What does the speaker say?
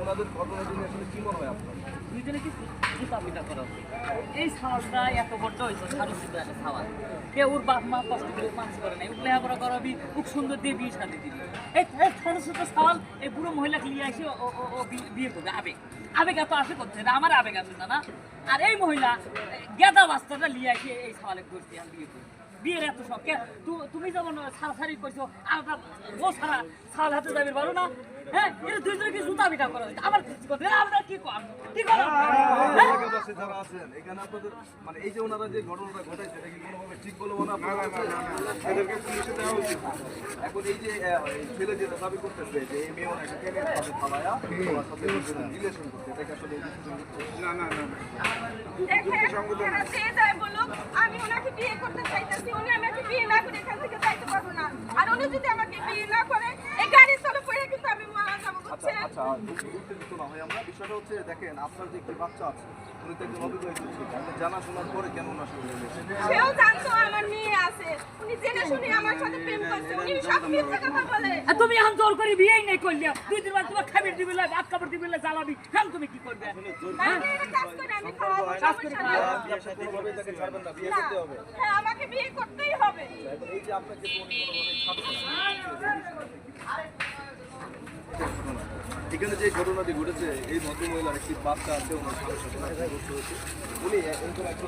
ওনাদের ঘটনা জেনে আসলে কি মনে হয় আপনার? দুইজনে কি জুতাপিটা করা উচিত। এই সাওয়ালটা এত বড় হয়েছে সারুচিত একটা সাওয়াল। কে ওর বাপ মা কষ্ট করে মানুষ করে নাই, ওর লেখাপড়া করাবি, খুব সুন্দর দিয়ে বিয়ে শাদি দিবি। এই ছোট ছোট সাওয়াল এই বুড়ো মহিলাকে নিয়ে আসে ও বিয়ে করবে। আবেগ আবেগ এত আসে করছে না, আমার আবেগ আছে না। আর এই মহিলা গেদা বাস্তাটা নিয়ে আসে এই সাওয়ালে করছে আমি বিয়ে করবো। বিয়ের এত শখ তুমি যেমন সারাসারি করছো আর ও সারা সাল হাতে যাবে পারো না। হ্যাঁ এটা দুইজনে কি জুতা পিটা করা হয়েছে আমার কিছু করতে আমরা কি করো এলাকাবাসী যারা আছেন এখানে আপনাদের মানে এই যে ওনারা যে ঘটনাটা ঘটাইছে এটা কি কোনোভাবে ঠিক বলে মনে আপনার কাছে? এদেরকে পুলিশে দেওয়া উচিত। এখন এই যে ছেলে যেটা দাবি করতেছে যে এই মেয়ে ওনাকে টেনে তাদের থানায়া তোমার সাথে রিলেশন করতে, এটাকে আসলে আমি ওনাকে বিয়ে করতে চাইতেছি, উনি আমাকে বিয়ে না করে এখান থেকে যাইতে পারবো না। আর উনি যদি আমাকে বিয়ে না করে এই গাড়ি চলে পড়ে কিন্তু আমি মারা যাবো। আচ্ছা আচ্ছা উত্তেজিত না হয় আমরা। বিষয়টা হচ্ছে দেখেন আপনার যে একটি বাচ্চা আছে উনি তো একজন অবিবাহিত ছিল, আপনি জানাশোনার পরে কেন ওনার সঙ্গে রিলেশন? সেও জানতো আমার মেয়ে আছে, উনি জেনে শুনে আমার সাথে প্রেম করছে, উনি সব মিথ্যা কথা বলে। তুমি এখন জোর করে বিয়েই নেই করলে দুই দিন বাদ তোমার খাবার দিবি ভাত কাপড় দিবি জ্বালাবি এখন তুমি কি করবে? আমি এটা কাজ করে আমি খাওয়াবো, সমস্যা নেই। কোনোভাবে তাকে ছাড়বেন না, বিয়ে না, করতে হবে। হ্যাঁ আমাকে বিয়ে করতেই হবে। এই যে আপনাকে এখানে যে ঘটনাটি ঘটেছে এই ভদ্রমহিলার একটি বাচ্চা আছে ওনার স্বামীর সাথে উনি একজন